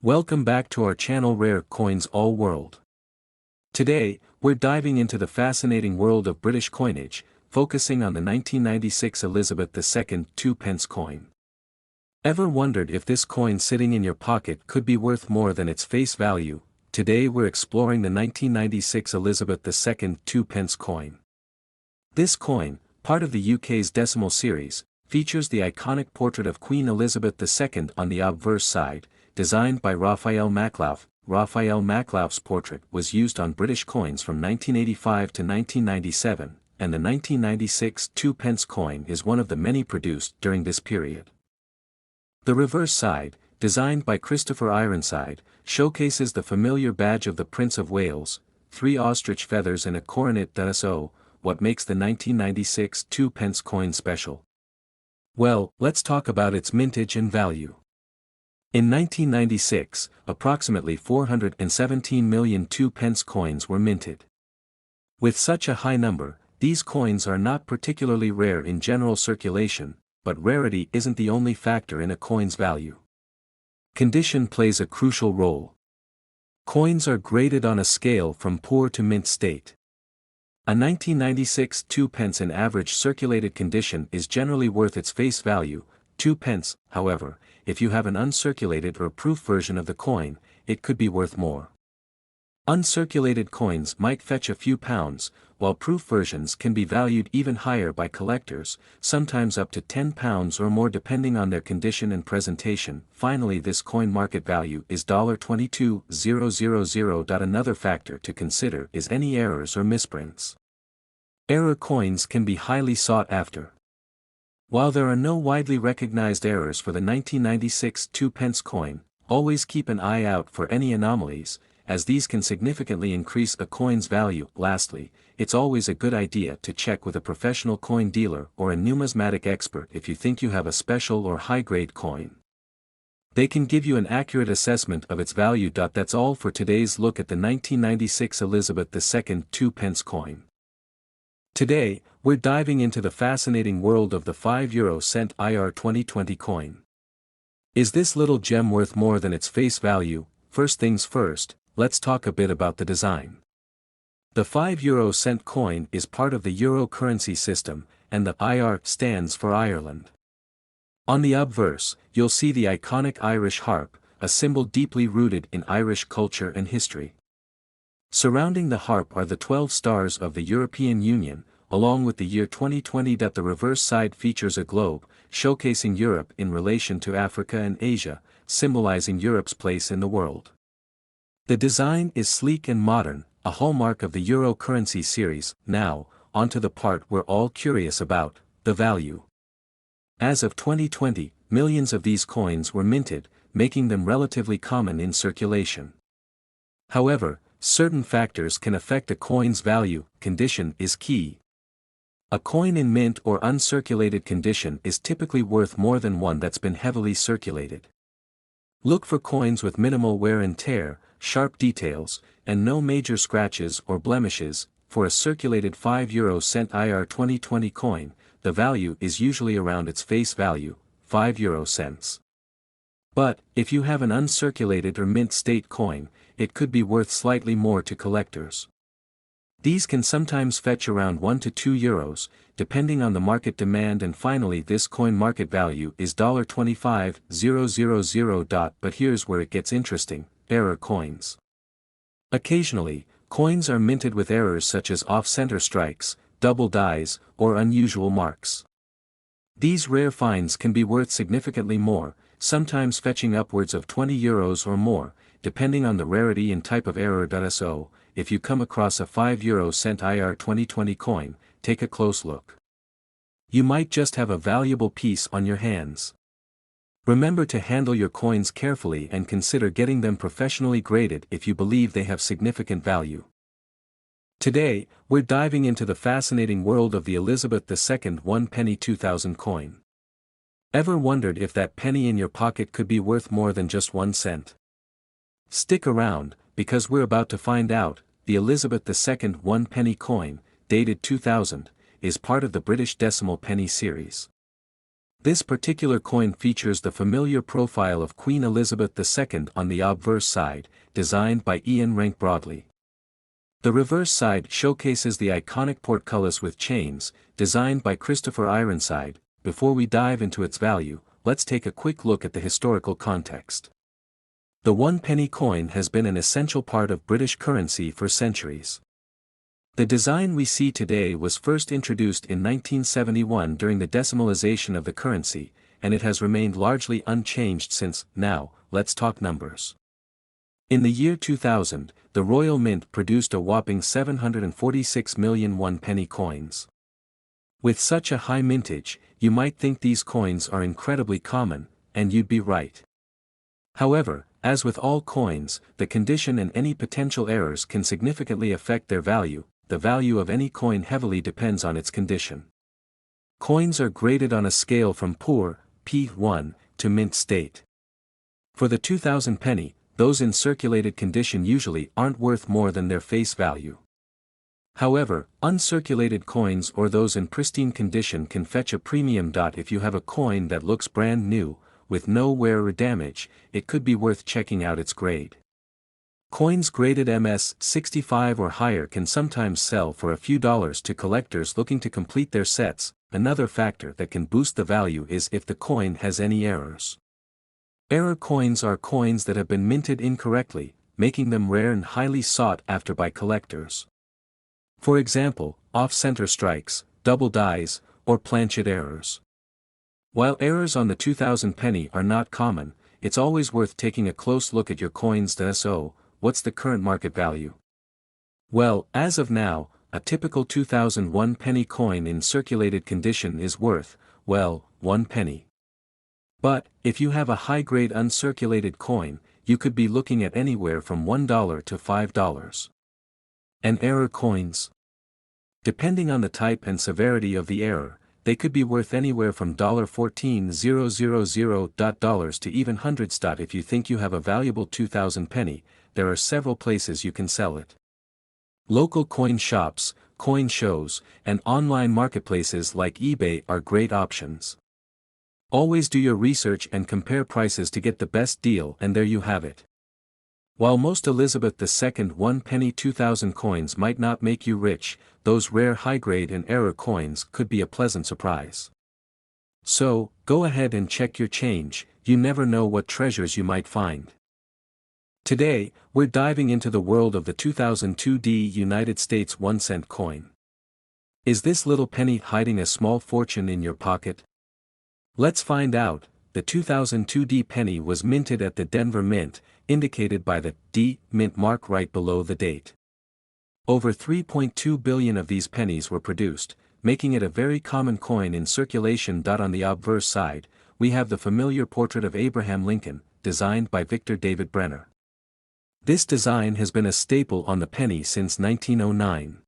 Welcome back to our channel Rare Coins All World. Today, we're diving into the fascinating world of British coinage, focusing on the 1996 Elizabeth II 2p coin. Ever wondered if this coin sitting in your pocket could be worth more than its face value? Today we're exploring the 1996 Elizabeth II 2p coin. This coin, part of the UK's decimal series, features the iconic portrait of Queen Elizabeth II on the obverse side, designed by Raphael Maklauf. Raphael Maklauf's portrait was used on British coins from 1985 to 1997, and the 1996 2p coin is one of the many produced during this period. The reverse side, designed by Christopher Ironside, showcases the familiar badge of the Prince of Wales, 3 ostrich feathers and a coronet. So, what makes the 1996 2p coin special? Well, let's talk about its mintage and value. In 1996, approximately 417 million 2p coins were minted. With such a high number, these coins are not particularly rare in general circulation, but rarity isn't the only factor in a coin's value. Condition plays a crucial role. Coins are graded on a scale from poor to mint state. A 1996 2p in average circulated condition is generally worth its face value. 2p, however, if you have an uncirculated or proof version of the coin, it could be worth more. Uncirculated coins might fetch a few pounds, while proof versions can be valued even higher by collectors, sometimes up to £10 or more depending on their condition and presentation. Finally, this coin market value is $22,000. Another factor to consider is any errors or misprints. Error coins can be highly sought after. While there are no widely recognized errors for the 1996 2p coin, always keep an eye out for any anomalies, as these can significantly increase a coin's value. Lastly, it's always a good idea to check with a professional coin dealer or a numismatic expert if you think you have a special or high-grade coin. They can give you an accurate assessment of its value. That's all for today's look at the 1996 Elizabeth II 2p coin. Today, we're diving into the fascinating world of the €5 IR 2020 coin. Is this little gem worth more than its face value? First things first, let's talk a bit about the design. The €5 coin is part of the euro currency system, and the IR stands for Ireland. On the obverse, you'll see the iconic Irish harp, a symbol deeply rooted in Irish culture and history. Surrounding the harp are the 12 stars of the European Union, along with the year 2020. The reverse side features a globe, showcasing Europe in relation to Africa and Asia, symbolizing Europe's place in the world. The design is sleek and modern, a hallmark of the Euro currency series. Now, onto the part we're all curious about, the value. As of 2020, millions of these coins were minted, making them relatively common in circulation. However, certain factors can affect a coin's value. Condition is key. A coin in mint or uncirculated condition is typically worth more than one that's been heavily circulated. Look for coins with minimal wear and tear, sharp details, and no major scratches or blemishes. For a circulated €5 IR 2020 coin, the value is usually around its face value, €5. But, if you have an uncirculated or mint state coin, it could be worth slightly more to collectors. These can sometimes fetch around €1 to €2, depending on the market demand. And finally, this coin market value is $25,000. But here's where it gets interesting: error coins. Occasionally, coins are minted with errors such as off-center strikes, double dies, or unusual marks. These rare finds can be worth significantly more, sometimes fetching upwards of €20 or more, depending on the rarity and type of error. So, if you come across a €5 IR 2020 coin, take a close look. You might just have a valuable piece on your hands. Remember to handle your coins carefully and consider getting them professionally graded if you believe they have significant value. Today, we're diving into the fascinating world of the Elizabeth II 1p 2000 coin. Ever wondered if that penny in your pocket could be worth more than just 1 cent? Stick around, because we're about to find out. The Elizabeth II 1p coin, dated 2000, is part of the British decimal penny series. This particular coin features the familiar profile of Queen Elizabeth II on the obverse side, designed by Ian Rank Broadley. The reverse side showcases the iconic portcullis with chains, designed by Christopher Ironside. Before we dive into its value, let's take a quick look at the historical context. The 1 penny coin has been an essential part of British currency for centuries. The design we see today was first introduced in 1971 during the decimalization of the currency, and it has remained largely unchanged since. Now, let's talk numbers. In the year 2000, the Royal Mint produced a whopping 746 million 1 penny coins. With such a high mintage, you might think these coins are incredibly common, and you'd be right. However, as with all coins, the condition and any potential errors can significantly affect their value. The value of any coin heavily depends on its condition. Coins are graded on a scale from poor, P1, to mint state. For the 2000 penny, those in circulated condition usually aren't worth more than their face value. However, uncirculated coins or those in pristine condition can fetch a premium. If you have a coin that looks brand new, with no wear or damage, it could be worth checking out its grade. Coins graded MS65 or higher can sometimes sell for a few dollars to collectors looking to complete their sets. Another factor that can boost the value is if the coin has any errors. Error coins are coins that have been minted incorrectly, making them rare and highly sought after by collectors. For example, off-center strikes, double dies, or planchet errors. While errors on the 2000 penny are not common, it's always worth taking a close look at your coins. So, what's the current market value? Well, as of now, a typical 2001 penny coin in circulated condition is worth, well, 1 penny. But, if you have a high-grade uncirculated coin, you could be looking at anywhere from $1 to $5. And error coins? Depending on the type and severity of the error, they could be worth anywhere from $14,000 to even hundreds. If you think you have a valuable 2000 penny, there are several places you can sell it. Local coin shops, coin shows, and online marketplaces like eBay are great options. Always do your research and compare prices to get the best deal, and there you have it. While most Elizabeth II 1 penny 2000 coins might not make you rich, those rare high-grade and error coins could be a pleasant surprise. So, go ahead and check your change, you never know what treasures you might find. Today, we're diving into the world of the 2002 United States 1-cent coin. Is this little penny hiding a small fortune in your pocket? Let's find out. The 2002 penny was minted at the Denver Mint, indicated by the D Mint mark right below the date. Over 3.2 billion of these pennies were produced, making it a very common coin in circulation. On the obverse side, we have the familiar portrait of Abraham Lincoln, designed by Victor David Brenner. This design has been a staple on the penny since 1909.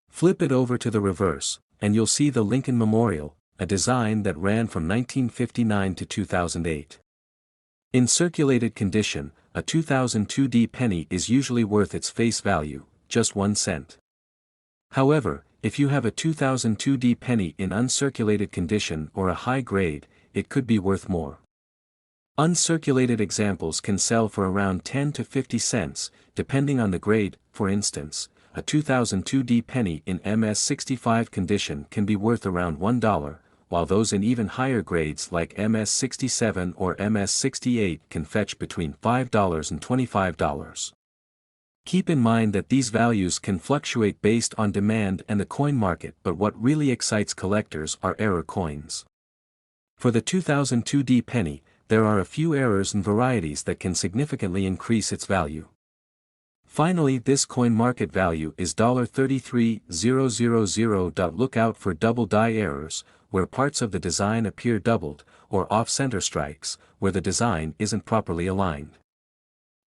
Flip it over to the reverse, and you'll see the Lincoln Memorial, a design that ran from 1959 to 2008. In circulated condition, a 2002 penny is usually worth its face value, just 1 cent. However, if you have a 2002 penny in uncirculated condition or a high grade, it could be worth more. Uncirculated examples can sell for around 10 to 50 cents, depending on the grade. For instance, a 2002 penny in MS65 condition can be worth around $1, while those in even higher grades like MS67 or MS68 can fetch between $5 and $25. Keep in mind that these values can fluctuate based on demand and the coin market, but what really excites collectors are error coins. For the 2002 penny, there are a few errors and varieties that can significantly increase its value. Finally, this coin market value is $33,000. Look out for double die errors, where parts of the design appear doubled, or off-center strikes, where the design isn't properly aligned.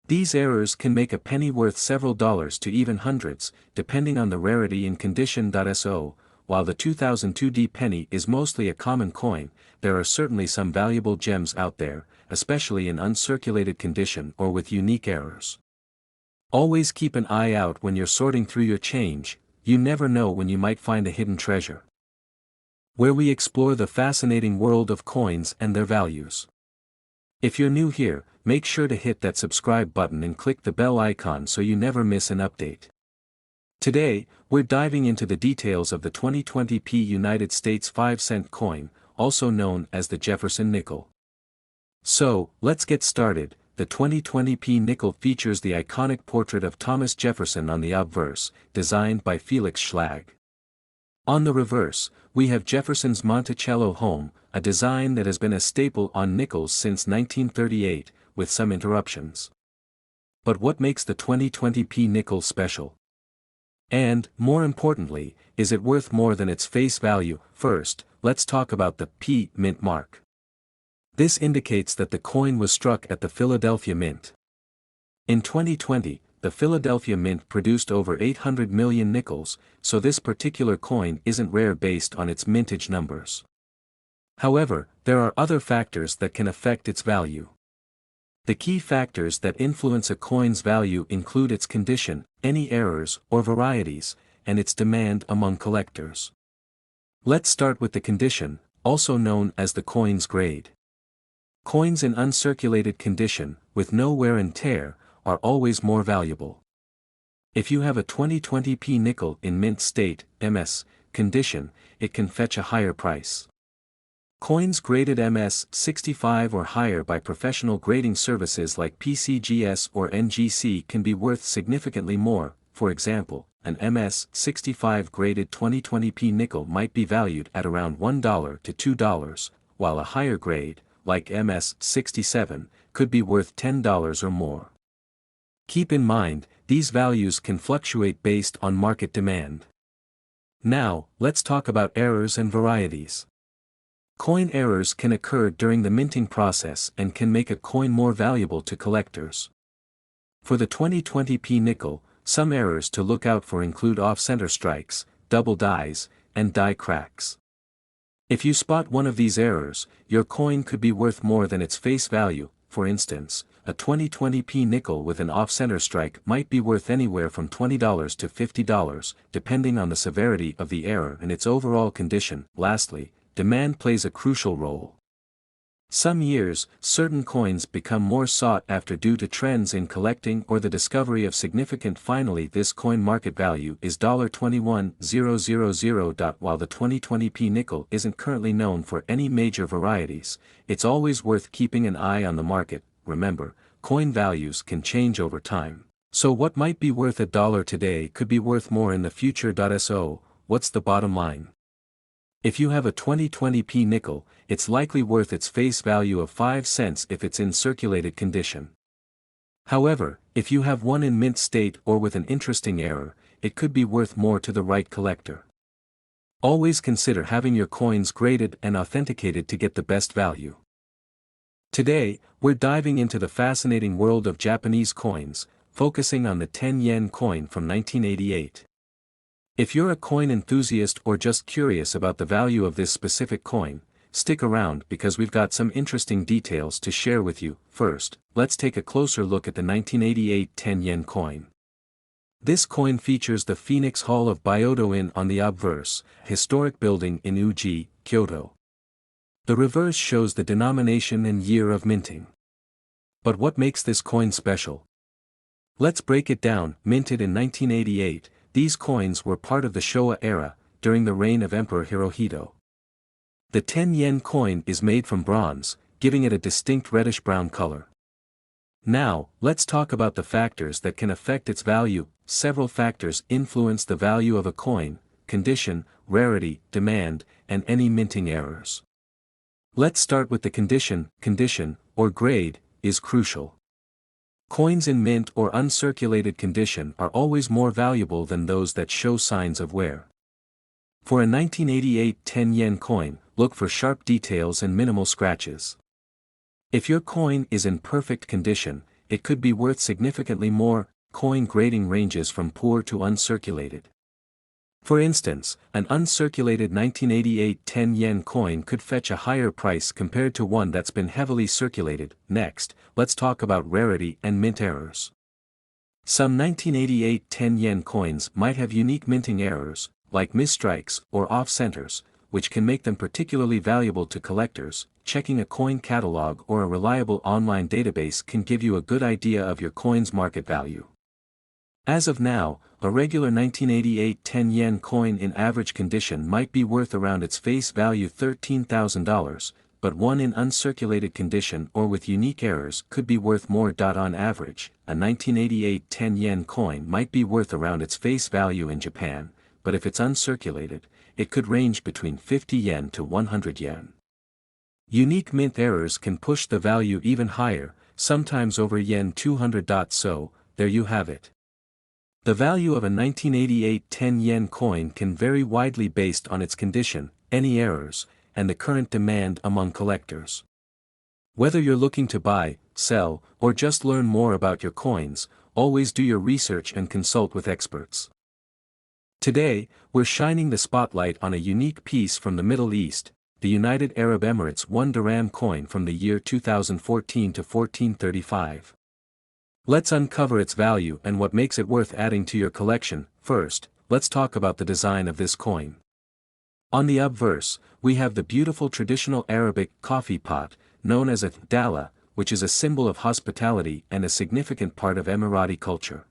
These errors can make a penny worth several dollars to even hundreds, depending on the rarity and condition. So, while the 2002 penny is mostly a common coin, there are certainly some valuable gems out there, especially in uncirculated condition or with unique errors. Always keep an eye out when you're sorting through your change, you never know when you might find a hidden treasure. where we explore the fascinating world of coins and their values. If you're new here, make sure to hit that subscribe button and click the bell icon so you never miss an update. Today, we're diving into the details of the 2020p United States 5-cent coin, also known as the Jefferson nickel. So, let's get started. The 2020p nickel features the iconic portrait of Thomas Jefferson on the obverse, designed by Felix Schlag. On the reverse, we have Jefferson's Monticello home, a design that has been a staple on nickels since 1938, with some interruptions. But what makes the 2020p nickel special? And, more importantly, is it worth more than its face value? First, let's talk about the P mint mark. This indicates that the coin was struck at the Philadelphia Mint. In 2020, the Philadelphia Mint produced over 800 million nickels, so this particular coin isn't rare based on its mintage numbers. However, there are other factors that can affect its value. The key factors that influence a coin's value include its condition, any errors or varieties, and its demand among collectors. Let's start with the condition, also known as the coin's grade. Coins in uncirculated condition, with no wear and tear, are always more valuable. If you have a 2020p nickel in mint state, MS, condition, it can fetch a higher price. Coins graded MS 65 or higher by professional grading services like PCGS or NGC can be worth significantly more. For example, an MS 65 graded 2020p nickel might be valued at around $1 to $2, while a higher grade, like MS 67, could be worth $10 or more. Keep in mind, these values can fluctuate based on market demand. Now, let's talk about errors and varieties. Coin errors can occur during the minting process and can make a coin more valuable to collectors. For the 2020p nickel, some errors to look out for include off-center strikes, double dies, and die cracks. If you spot one of these errors, your coin could be worth more than its face value. For instance, a 2020p nickel with an off-center strike might be worth anywhere from $20 to $50, depending on the severity of the error and its overall condition. Lastly, demand plays a crucial role. Some years, certain coins become more sought after due to trends in collecting or the discovery of significant. Finally, this coin market value is $21,000. While the 2020p nickel isn't currently known for any major varieties, it's always worth keeping an eye on the market. Remember, coin values can change over time. So what might be worth $1 today could be worth more in the future. So, what's the bottom line? If you have a 2020p nickel, it's likely worth its face value of 5 cents if it's in circulated condition. However, if you have one in mint state or with an interesting error, it could be worth more to the right collector. Always consider having your coins graded and authenticated to get the best value. Today, we're diving into the fascinating world of Japanese coins, focusing on the 10 yen coin from 1988. If you're a coin enthusiast or just curious about the value of this specific coin, stick around because we've got some interesting details to share with you. First, let's take a closer look at the 1988 10 yen coin. This coin features the Phoenix Hall of Byodo Inn on the obverse, a historic building in Uji, Kyoto. The reverse shows the denomination and year of minting. But what makes this coin special? Let's break it down. Minted in 1988, these coins were part of the Showa era, during the reign of Emperor Hirohito. The 10 yen coin is made from bronze, giving it a distinct reddish-brown color. Now, let's talk about the factors that can affect its value. Several factors influence the value of a coin: condition, rarity, demand, and any minting errors. Let's start with the condition. Condition, or grade, is crucial. Coins in mint or uncirculated condition are always more valuable than those that show signs of wear. For a 1988 10 yen coin, look for sharp details and minimal scratches. If your coin is in perfect condition, it could be worth significantly more. Coin grading ranges from poor to uncirculated. For instance, an uncirculated 1988 10 yen coin could fetch a higher price compared to one that's been heavily circulated. Next, let's talk about rarity and mint errors. Some 1988 10 yen coins might have unique minting errors, like misstrikes or off-centers, which can make them particularly valuable to collectors. Checking a coin catalog or a reliable online database can give you a good idea of your coin's market value. As of now, a regular 1988 10 yen coin in average condition might be worth around its face value $13,000, but one in uncirculated condition or with unique errors could be worth more. On average, a 1988 10 yen coin might be worth around its face value in Japan, but if it's uncirculated, it could range between 50 yen to 100 yen. Unique mint errors can push the value even higher, sometimes over yen 200. So, there you have it. The value of a 1988 10 yen coin can vary widely based on its condition, any errors, and the current demand among collectors. Whether you're looking to buy, sell, or just learn more about your coins, always do your research and consult with experts. Today, we're shining the spotlight on a unique piece from the Middle East, the United Arab Emirates 1 Dirham coin from the year 2014 to 1435. Let's uncover its value and what makes it worth adding to your collection. First, let's talk about the design of this coin. On the obverse, we have the beautiful traditional Arabic coffee pot, known as a dala, which is a symbol of hospitality and a significant part of Emirati culture.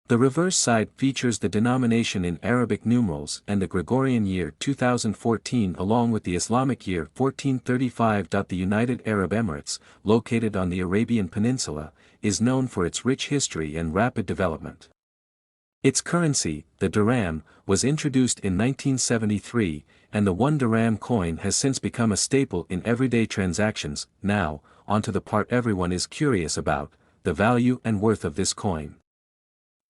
The reverse side features the denomination in Arabic numerals and the Gregorian year 2014 along with the Islamic year 1435. The United Arab Emirates, located on the Arabian Peninsula, is known for its rich history and rapid development. Its currency, the dirham, was introduced in 1973, and the 1 dirham coin has since become a staple in everyday transactions. Now, onto the part everyone is curious about, the value and worth of this coin.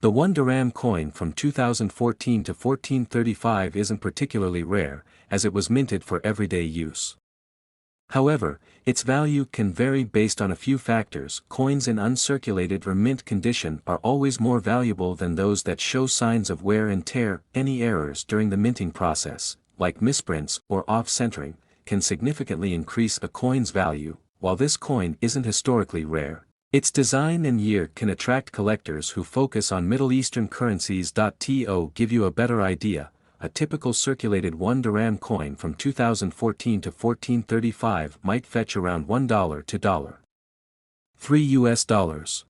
The 1 dirham coin from 2014 to 1435 isn't particularly rare, as it was minted for everyday use. However, its value can vary based on a few factors. Coins in uncirculated or mint condition are always more valuable than those that show signs of wear and tear. Any errors during the minting process, like misprints or off-centering, can significantly increase a coin's value. While this coin isn't historically rare, its design and year can attract collectors who focus on Middle Eastern currencies. To give you a better idea, a typical circulated 1 dirham coin from 2014 to 1435 might fetch around $1 to $3.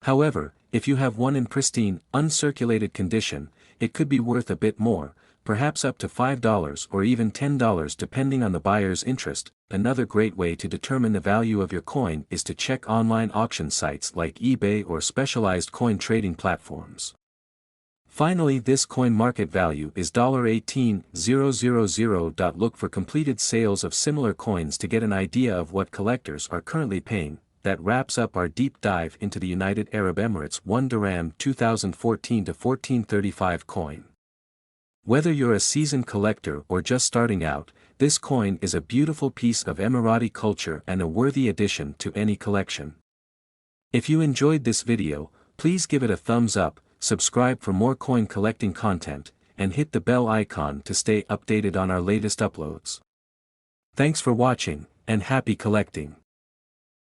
However, if you have one in pristine, uncirculated condition, it could be worth a bit more, perhaps up to $5 or even $10 depending on the buyer's interest. Another great way to determine the value of your coin is to check online auction sites like eBay or specialized coin trading platforms. Finally, this coin market value is $18,000. Look for completed sales of similar coins to get an idea of what collectors are currently paying. That wraps up our deep dive into the United Arab Emirates 1 dirham 2014 to 1435 coin. Whether you're a seasoned collector or just starting out, this coin is a beautiful piece of Emirati culture and a worthy addition to any collection. If you enjoyed this video, please give it a thumbs up, subscribe for more coin collecting content, and hit the bell icon to stay updated on our latest uploads. Thanks for watching, and happy collecting!